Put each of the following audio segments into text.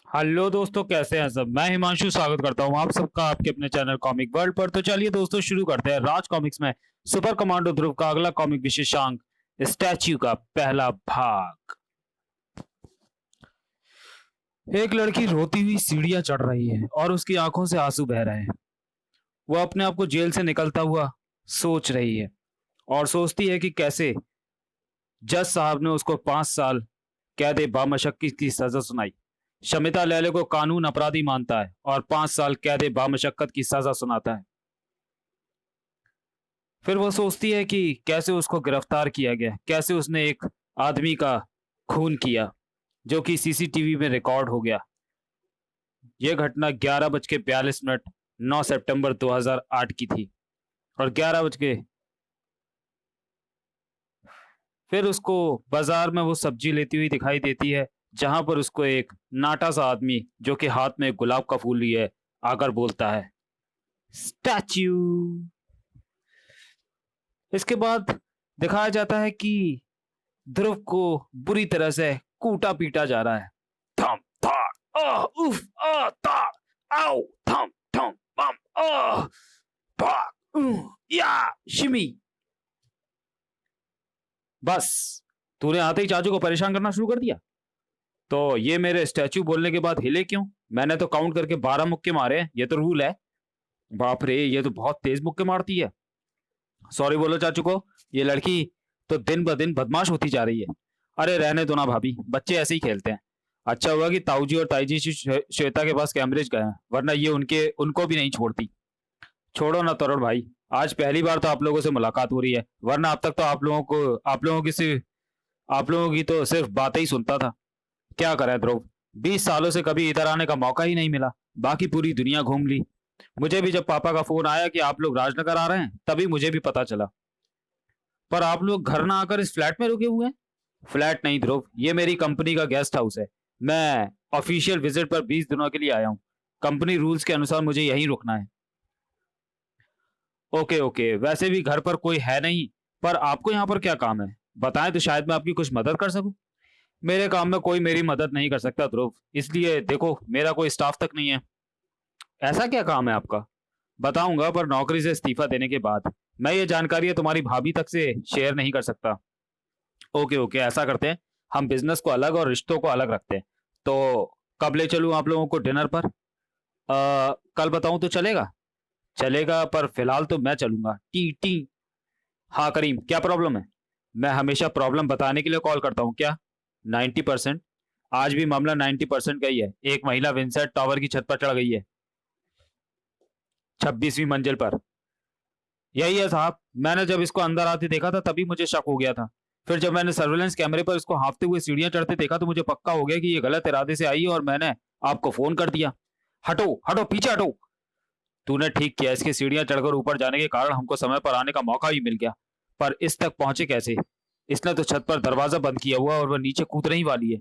Hello दोस्तों, कैसे हैं सब। मैं हिमांशु स्वागत करता हूं आप सबका आपके अपने चैनल कॉमिक वर्ल्ड पर। तो चलिए दोस्तों, शुरू करते हैं राज कॉमिक्स में सुपर कमांडो ध्रुव का अगला कॉमिक विशेषांक, स्टैच्यू का पहला भाग। एक लड़की रोती हुई सीढ़ियां चढ़ रही है और उसकी आंखों से आंसू बह रहे हैं। वो अपने आप को जेल से निकलता हुआ सोच रही है और सोचती है कि कैसे जज साहब ने उसको 5 साल कैद बामशक्कत की सजा सुनाई। शमिता लैले को कानून अपराधी मानता है और 5 साल कैद बामशक्कत की सजा सुनाता है। फिर वो सोचती है कि कैसे उसको गिरफ्तार किया गया, कैसे उसने एक आदमी का खून किया जो कि सीसीटीवी में रिकॉर्ड हो गया। यह घटना 11:42 9 सितंबर 2008 की थी। और 11 बज के फिर उसको बाजार में वो सब्जी लेती हुई दिखाई देती है, जहां पर उसको एक नाटा सा आदमी जो कि हाथ में गुलाब का फूल लिए आकर बोलता है, स्टैच्यू। इसके बाद दिखाया जाता है कि ध्रुव को बुरी तरह से कूटा पीटा जा रहा है। थम थाड़ उफ ताड़ आओ थम थम बम भाग या शिमी। बस तूने आते ही चाचू को परेशान करना शुरू कर दिया। तो ये मेरे स्टैचू बोलने के बाद हिले क्यों? मैंने तो काउंट करके 12 मुक्के मारे हैं, ये तो रूल है। बाप रे, ये तो बहुत तेज मुक्के मारती है। सॉरी बोलो चाचू को। ये लड़की तो दिन ब दिन बदमाश होती जा रही है। अरे रहने दो ना भाभी, बच्चे ऐसे ही खेलते हैं। अच्छा हुआ कि ताऊजी और ताईजी श्वेता के पास कैमरेज गए हैं, वरना ये उनके उनको भी नहीं छोड़ती। छोड़ो ना तरुण भाई, आज पहली बार तो आप लोगों से मुलाकात हो रही है, वरना अब तक तो आप लोगों की तो सिर्फ बातें ही सुनता था। क्या करें ध्रुव, 20 सालों से कभी इधर आने का मौका ही नहीं मिला। बाकी पूरी दुनिया घूम ली। मुझे भी जब पापा का फोन आया कि आप लोग राजनगर आ रहे हैं, तभी मुझे भी पता चला। पर आप लोग घर ना आकर इस फ्लैट में रुके हुए हैं। फ्लैट नहीं ध्रुव, ये मेरी कंपनी का गेस्ट हाउस है। मैं ऑफिशियल विजिट पर 20 दिनों के लिए आया हूँ। कंपनी रूल्स के अनुसार मुझे यहीं रुकना है। ओके ओके, वैसे भी घर पर कोई है नहीं। पर आपको यहाँ पर क्या काम है, बताएं तो शायद मैं आपकी कुछ मदद कर सकूं। मेरे काम में कोई मेरी मदद नहीं कर सकता ध्रुव, इसलिए देखो मेरा कोई स्टाफ तक नहीं है। ऐसा क्या काम है आपका? बताऊंगा, पर नौकरी से इस्तीफा देने के बाद। मैं ये जानकारी तुम्हारी भाभी तक से शेयर नहीं कर सकता। ओके ओके, ऐसा करते हैं, हम बिजनेस को अलग और रिश्तों को अलग रखते हैं। तो कब ले चलूं आप लोगों को डिनर पर? कल बताऊं तो चलेगा? चलेगा, पर फिलहाल तो मैं चलूंगा। T T. हाँ करीम, क्या प्रॉब्लम है? मैं हमेशा प्रॉब्लम बताने के लिए कॉल करता हूँ क्या? 90%। आज भी मामला 90% का ही है। एक महिला विंसेंट टावर की छत पर चढ़ गई है, 26वीं मंजिल पर। यही है साहब, मैंने जब इसको अंदर आते देखा था तभी मुझे शक हो गया था। फिर जब मैंने सर्वेलेंस कैमरे पर इसको हाँफते हुए सीढ़ियां चढ़ते देखा तो मुझे पक्का हो गया कि ये गलत इरादे से आई है, और मैंने आपको फोन कर दिया। हटो हटो, पीछे हटो। तूने ठीक किया, इसकी सीढ़ियां चढ़कर ऊपर जाने के कारण हमको समय पर आने का मौका भी मिल गया। पर इस तक पहुंचे कैसे? इसने तो छत पर दरवाजा बंद किया हुआ और वह नीचे कूदने ही वाली है।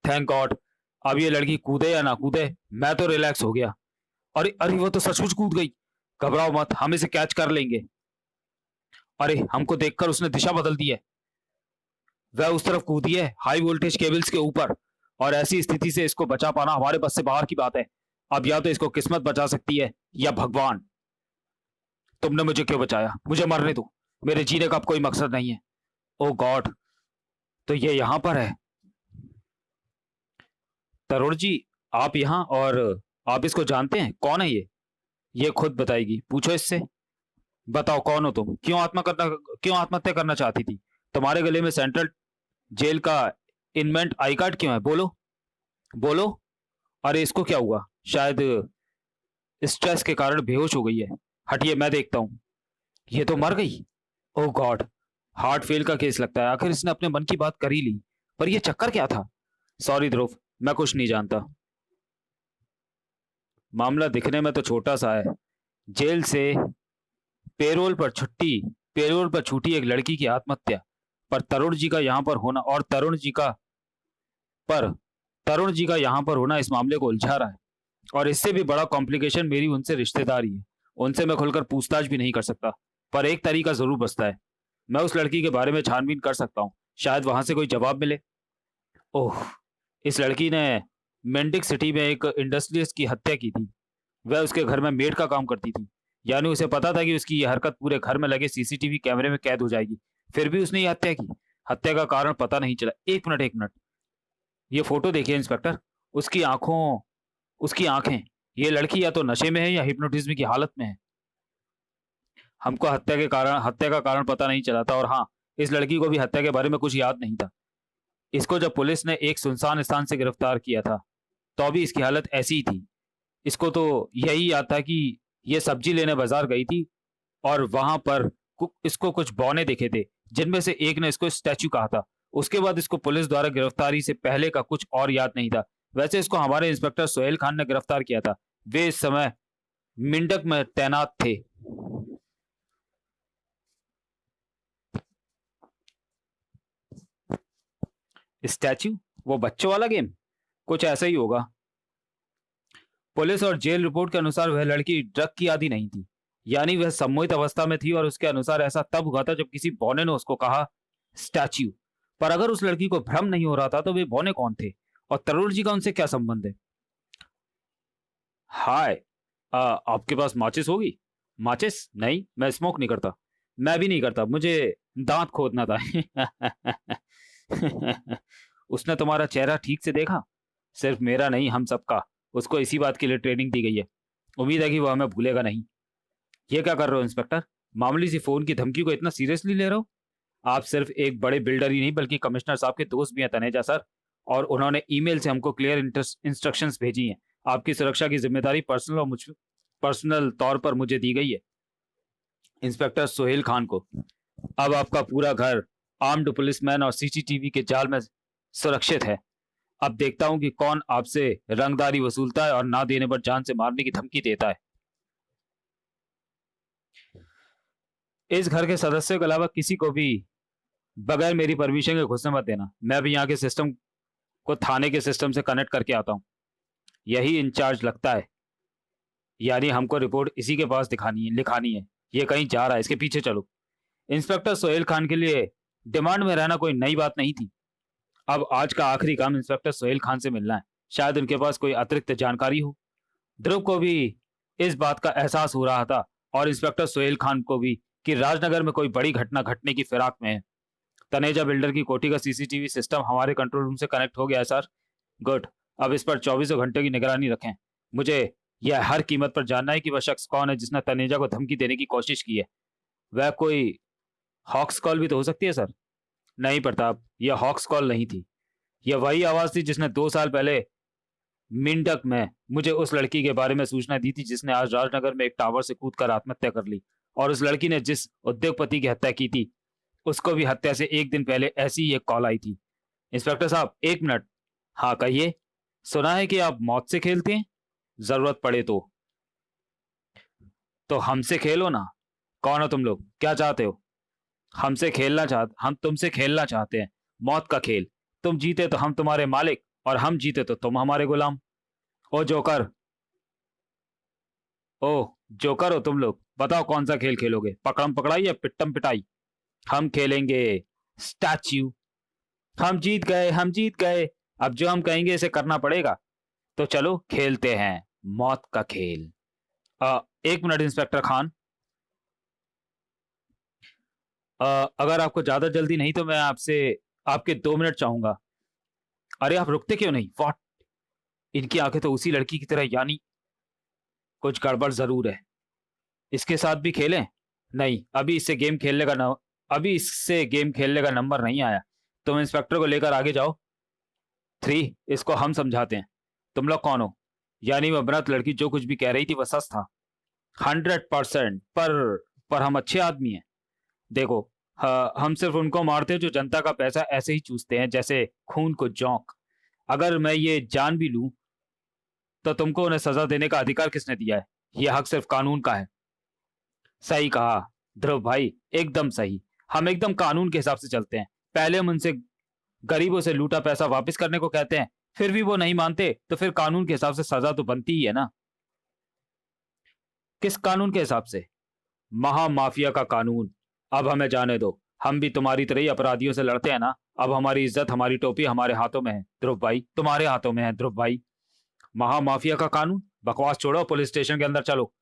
Thank God. अब ये लड़की कूदे या ना कूदे, मैं तो रिलैक्स हो गया। अरे अरे, वो तो सचमुच कूद गई। घबराओ मत, हम इसे कैच कर लेंगे। अरे, हमको देखकर उसने दिशा बदल दी है। वह उस तरफ कूदी है, हाई वोल्टेज केबल्स के ऊपर। और ऐसी स्थिति से इसको बचा पाना हमारे बस से बाहर की बात है। अब या तो इसको किस्मत बचा सकती है या भगवान। तुमने मुझे क्यों बचाया? मुझे मरने दो, मेरे जीने का अब कोई मकसद नहीं है। ओ गॉड, तो ये यहां पर है। तरुण जी, आप यहाँ, और आप इसको जानते हैं? कौन है ये खुद बताएगी, पूछो इससे। बताओ कौन हो तुम? क्यों आत्महत्या करना चाहती थी? तुम्हारे गले में सेंट्रल जेल का इनमेंट आई कार्ड क्यों है? बोलो बोलो। अरे इसको क्या हुआ? शायद स्ट्रेस के कारण बेहोश हो गई है। हटिए, मैं देखता हूँ। ये तो मर गई। ओह गॉड, हार्ट फेल का केस लगता है। आखिर इसने अपने मन की बात कर ही ली। पर यह चक्कर क्या था? सॉरी ध्रुव, मैं कुछ नहीं जानता। मामला दिखने में तो छोटा सा है। जेल से पेरोल पर छुट्टी पेरोल पर छूटी एक लड़की की आत्महत्या। पर तरुण जी का यहाँ पर होना और पर तरुण जी का यहाँ पर होना इस मामले को उलझा रहा है। और इससे भी बड़ा कॉम्प्लिकेशन मेरी उनसे रिश्तेदारी है। उनसे मैं खुलकर पूछताछ भी नहीं कर सकता। पर एक तरीका जरूर बचता है। मैं उस लड़की के बारे में छानबीन कर सकता हूँ, शायद वहां से कोई जवाब मिले। ओह, इस लड़की ने मेंडिक सिटी में एक इंडस्ट्रियलिस्ट की हत्या की थी। वह उसके घर में मेड का काम करती थी। यानी उसे पता था कि उसकी ये हरकत पूरे घर में लगे सीसीटीवी कैमरे में कैद हो जाएगी। फिर भी उसने ये हत्या की। हत्या का कारण पता नहीं चला। एक मिनट, एक मिनट, ये फोटो देखिए इंस्पेक्टर। उसकी आंखों, उसकी आंखें। ये लड़की या तो नशे में है या हिप्नोटिज्म की हालत में है। हमको हत्या का कारण पता नहीं चला था, और हाँ, इस लड़की को भी हत्या के बारे में कुछ याद नहीं था। इसको जब पुलिस ने एक सुनसान स्थान से गिरफ्तार किया था तो भी इसकी हालत ऐसी ही थी। इसको तो यही याद था कि ये सब्जी लेने बाजार गई थी और वहां पर इसको कुछ बौने दिखे थे, जिनमें से एक ने इसको स्टैचू कहा था। उसके बाद इसको पुलिस द्वारा गिरफ्तारी से पहले का कुछ और याद नहीं था। वैसे इसको हमारे इंस्पेक्टर सोहेल खान ने गिरफ्तार किया था। वे इस समय मिंडक में तैनात थे। स्टैचू? वो बच्चों वाला गेम? कुछ ऐसा ही होगा। पुलिस और जेल रिपोर्ट के अनुसार वह लड़की ड्रग की आदी नहीं थी। यानी वह सम्मोहित अवस्था में थी, और उसके अनुसार ऐसा तब हुआ था जब किसी बौने ने उसको कहा स्टैच्यू। पर अगर उस लड़की को भ्रम नहीं हो रहा था तो वे बौने कौन थे, और तरुण जी का उनसे क्या संबंध है? हाय, आपके पास माचिस होगी? माचिस? नहीं, मैं स्मोक नहीं करता। मैं भी नहीं करता, मुझे दांत खोदना था। उसने तुम्हारा चेहरा ठीक से देखा? सिर्फ मेरा नहीं, हम सबका। उसको इसी बात के लिए ट्रेनिंग दी गई है। उम्मीद है कि वो हमें भूलेगा नहीं। ये क्या कर रहे हो इंस्पेक्टर? मामूली सी फोन की धमकी को इतना सीरियसली ले रहे हो? आप सिर्फ एक बड़े बिल्डर ही नहीं बल्कि कमिश्नर साहब के दोस्त भी हैं तनेजा सर, और उन्होंने ईमेल से हमको क्लियर इंस्ट्रक्शंस भेजी हैं। आपकी सुरक्षा की जिम्मेदारी पर्सनल तौर पर मुझे दी गई है, इंस्पेक्टर सोहेल खान को। अब आपका पूरा घर आर्म्ड पुलिसमैन और सीसीटीवी के जाल में सुरक्षित है। अब देखता हूं कि कौन आपसे रंगदारी वसूलता है और ना देने पर जान से मारने की धमकी देता है। इस घर के सदस्यों के अलावा किसी को भी बगैर मेरी परमिशन के घुसने मत देना। मैं भी यहाँ के सिस्टम को थाने के सिस्टम से कनेक्ट करके आता हूँ। यही इंचार्ज लगता है। यानी हमको रिपोर्ट इसी के पास लिखानी है। ये कहीं जा रहा है, इसके पीछे चलो। इंस्पेक्टर सोहेल खान के लिए डिमांड में रहना कोई नई बात नहीं थी। अब आज का आखिरी काम इंस्पेक्टर सोहेल खान से मिलना है। शायद उनके पास कोई अतिरिक्त जानकारी हो। ध्रुव को भी इस बात का एहसास हो रहा था, और इंस्पेक्टर सोहेल खान को भी, कि राजनगर में कोई बड़ी घटना घटने की फिराक में है। तनेजा बिल्डर की कोठी का सीसीटीवी सिस्टम हमारे कंट्रोल रूम से कनेक्ट हो गया है सर। गुड। अब इस पर 24 घंटे की निगरानी रखें। मुझे यह हर कीमत पर जानना है कि वह शख्स कौन है जिसने तनेजा को धमकी देने की कोशिश की है। वह कोई हॉक्स कॉल भी तो हो सकती है सर। नहीं प्रताप, यह हॉक्स कॉल नहीं थी। यह वही आवाज थी जिसने 2 साल पहले मिंडक में मुझे उस लड़की के बारे में सूचना दी थी जिसने आज राजनगर में एक टावर से कूदकर आत्महत्या कर ली। और उस लड़की ने जिस उद्योगपति की हत्या की थी, उसको भी हत्या से एक दिन पहले ऐसी ही एक कॉल आई थी। इंस्पेक्टर साहब, एक मिनट। हाँ कहिए। सुना है कि आप मौत से खेलते हैं, जरूरत पड़े तो हमसे खेलो ना। कौन हो तुम लोग? क्या चाहते हो? हम तुमसे खेलना चाहते हैं, मौत का खेल। तुम जीते तो हम तुम्हारे मालिक, और हम जीते तो तुम हमारे गुलाम। ओ जोकर, ओ जोकर हो तुम लोग। बताओ कौन सा खेल खेलोगे, पकड़म पकड़ाई या पिट्टम पिटाई? हम खेलेंगे स्टैच्यू। हम जीत गए, हम जीत गए। अब जो हम कहेंगे इसे करना पड़ेगा। तो चलो खेलते हैं मौत का खेल। एक मिनट इंस्पेक्टर खान, अगर आपको ज्यादा जल्दी नहीं तो मैं आपसे आपके 2 मिनट चाहूंगा। अरे आप रुकते क्यों नहीं? व्हाट? इनकी आंखें तो उसी लड़की की तरह, यानी कुछ गड़बड़ जरूर है। इसके साथ भी खेलें? नहीं, अभी इससे गेम खेलने का नंबर नहीं आया। तुम इंस्पेक्टर को लेकर आगे जाओ। 3, इसको हम समझाते हैं। तुम लोग कौन हो? यानी वह मृत लड़की जो कुछ भी कह रही थी वह सच था? 100%। पर हम अच्छे आदमी हैं। देखो, हम सिर्फ उनको मारते हैं जो जनता का पैसा ऐसे ही चूसते हैं, जैसे खून को जोंक। अगर मैं ये जान भी लूं तो तुमको उन्हें सजा देने का अधिकार किसने दिया है? यह हक सिर्फ कानून का है। सही कहा ध्रुव भाई, एकदम सही। हम एकदम कानून के हिसाब से चलते हैं। पहले हम उनसे गरीबों से लूटा पैसा वापस करने को कहते हैं, फिर भी वो नहीं मानते तो फिर कानून के हिसाब से सजा तो बनती ही है ना। किस कानून के हिसाब से? महामाफिया का कानून। अब हमें जाने दो, हम भी तुम्हारी तरह ही अपराधियों से लड़ते हैं ना। अब हमारी इज्जत, हमारी टोपी हमारे हाथों में है ध्रुव भाई, तुम्हारे हाथों में है ध्रुव भाई। महामाफिया का कानून? बकवास छोड़ो, पुलिस स्टेशन के अंदर चलो।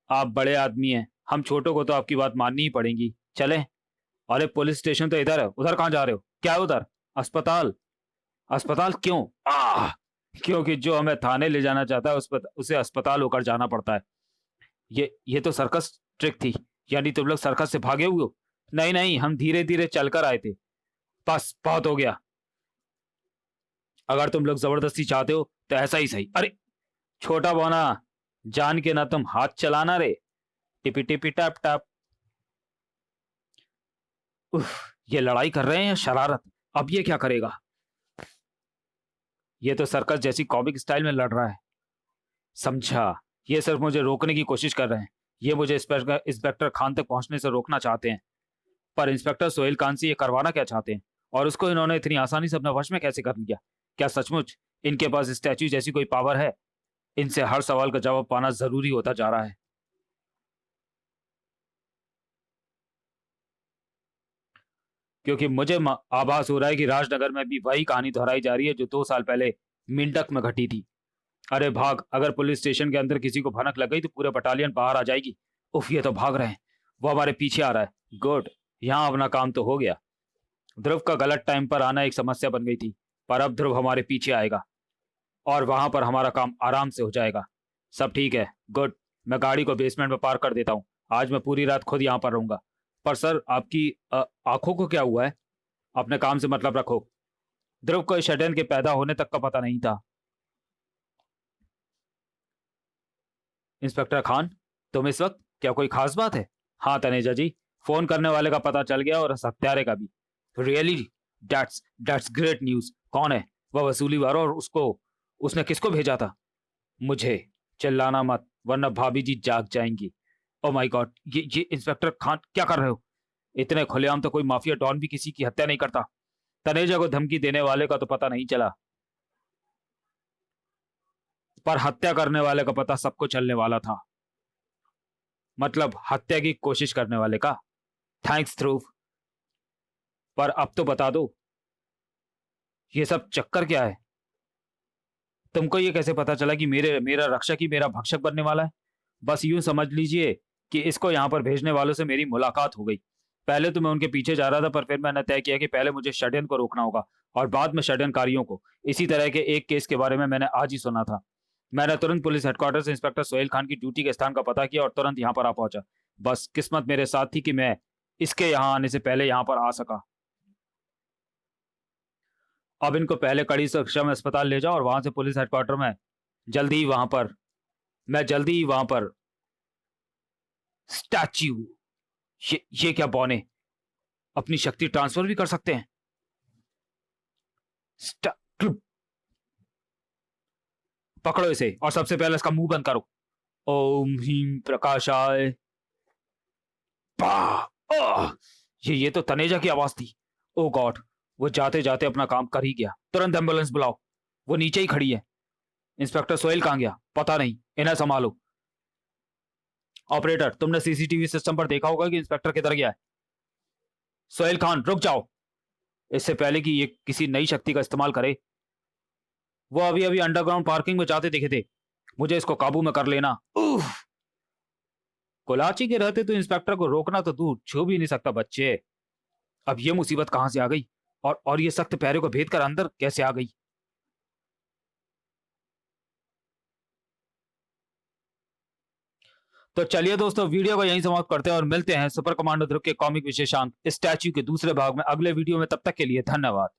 आप बड़े आदमी हैं, हम छोटों को तो आपकी बात माननी ही पड़ेगी। चलें? अरे पुलिस स्टेशन तो इधर है, उधर कहाँ जा रहे हो? क्या है उधर? अस्पताल। अस्पताल क्यों? क्योंकि जो हमें थाने ले जाना चाहता है उसे अस्पताल होकर जाना पड़ता है। ये तो सर्कस ट्रिक थी। यानी तुम लोग सर्कस से भागे हुए हो? नहीं नहीं, हम धीरे धीरे चलकर आए थे। बस बहुत हो गया। अगर तुम लोग जबरदस्ती चाहते हो तो ऐसा ही सही। अरे छोटा बोना, जान के ना तुम हाथ चलाना रे। टिपी टिपी टैप टैप। उफ, ये लड़ाई कर रहे हैं या शरारत? अब ये क्या करेगा? ये तो सर्कस जैसी कॉमिक स्टाइल में लड़ रहा है। समझा, ये सिर्फ मुझे रोकने की कोशिश कर रहे हैं। ये मुझे इंस्पेक्टर खान तक पहुंचने से रोकना चाहते हैं। पर इंस्पेक्टर सोहेल खान से ये करवाना क्या चाहते हैं? और उसको इन्होंने इतनी आसानी से अपने वश में कैसे कर लिया? क्या सचमुच इनके पास स्टैच्यू जैसी कोई पावर है? इनसे हर सवाल का जवाब पाना जरूरी होता जा रहा है। क्योंकि मुझे आभास हो रहा है कि राजनगर में भी वही कहानी दोहराई जा रही है जो 2 साल पहले मिंटक में घटी थी। अरे भाग, अगर पुलिस स्टेशन के अंदर किसी को भनक लग गई तो पूरे बटालियन बाहर आ जाएगी। उफ, ये तो भाग रहे हैं। वो हमारे पीछे आ रहा है। गुड, यहाँ अपना काम तो हो गया। ध्रुव का गलत टाइम पर आना एक समस्या बन गई थी, पर अब ध्रुव हमारे पीछे आएगा और वहां पर हमारा काम आराम से हो जाएगा। सब ठीक है। गुड, मैं गाड़ी को बेसमेंट में पार्क कर देता हूँ। आज मैं पूरी रात खुद यहाँ पर रहूंगा। पर सर, आपकी आंखों को क्या हुआ है? अपने काम से मतलब रखो। ध्रुव को इस षड्यंत्र के पैदा होने तक का पता नहीं था। इंस्पेक्टर खान, तुम इस वक्त, क्या कोई खास बात है? हाँ तनेजा जी, फोन करने वाले का पता चल गया और हत्यारे का भी। रियली? That's great news. कौन है वह वसूली वाला और उसने किसको भेजा था? मुझे। चिल्लाना मत वरना भाभी जी जाग जाएंगी। ओ माय गॉड, ये इंस्पेक्टर खान क्या कर रहे हो? इतने खुलेआम तो कोई माफिया डॉन भी किसी की हत्या नहीं करता। तनेजा को धमकी देने वाले का तो पता नहीं चला, पर हत्या करने वाले का पता सबको चलने वाला था। मतलब हत्या की कोशिश करने वाले का। थैंक्स ध्रुव, पर अब तो बता दो, ये सब चक्कर क्या है? तुमको ये कैसे पता चला कि मेरा रक्षक ही मेरा भक्षक बनने वाला है? बस यूं समझ लीजिए कि इसको यहाँ पर भेजने वालों से मेरी मुलाकात हो गई। पहले तो मैं उनके पीछे जा रहा था, पर फिर मैंने तय किया कि पहले मुझे षड्यंत्र को रोकना होगा और बाद में षड्यंत्रकारियों को। इसी तरह के एक केस के बारे में मैंने आज ही सुना था। मैंने तुरंत पुलिस हेडक्वार्टर से इंस्पेक्टर सोहेल खान की ड्यूटी के स्थान का पता किया और तुरंत यहाँ पर आ पहुंचा। बस किस्मत मेरे साथ थी कि मैं इसके यहाँ आने से पहले यहाँ पर आ सका। अब इनको पहले कड़ी सुरक्षा में अस्पताल ले जाओ और वहां से पुलिस हेडक्वार्टर में जल्दी ही वहां पर मैं जल्दी ही वहां पर स्टैच्यू। ये क्या बौने अपनी शक्ति ट्रांसफर भी कर सकते हैं? पकड़ो इसे और सबसे पहले इसका मुंह बंद करो। ओम ह्रीम प्रकाशाय। ये तो तनेजा की आवाज थी। ओ गॉड, वो जाते जाते अपना काम कर ही गया। तुरंत एम्बुलेंस बुलाओ, वो नीचे ही खड़ी है। इंस्पेक्टर सोहेल कहां गया? पता नहीं, इन्हें संभालो। ऑपरेटर, तुमने सीसीटीवी सिस्टम पर देखा होगा कि इंस्पेक्टर किधर गया है। सोहेल खान, रुक जाओ। इससे पहले कि ये किसी नई शक्ति का इस्तेमाल करे, वो अभी अभी अंडरग्राउंड पार्किंग में जाते दिखे थे। मुझे इसको काबू में कर लेना। कोलाची के रहते तो इंस्पेक्टर को रोकना तो दूर, छू भी नहीं सकता बच्चे। अब ये मुसीबत कहां से आ गई और ये सख्त पैरे को भेद कर अंदर कैसे आ गई? तो चलिए दोस्तों, वीडियो को यहीं समाप्त करते हैं और मिलते हैं सुपर कमांडो ध्रुव के कॉमिक विशेषांक स्टैच्यू के दूसरे भाग में अगले वीडियो में। तब तक के लिए धन्यवाद।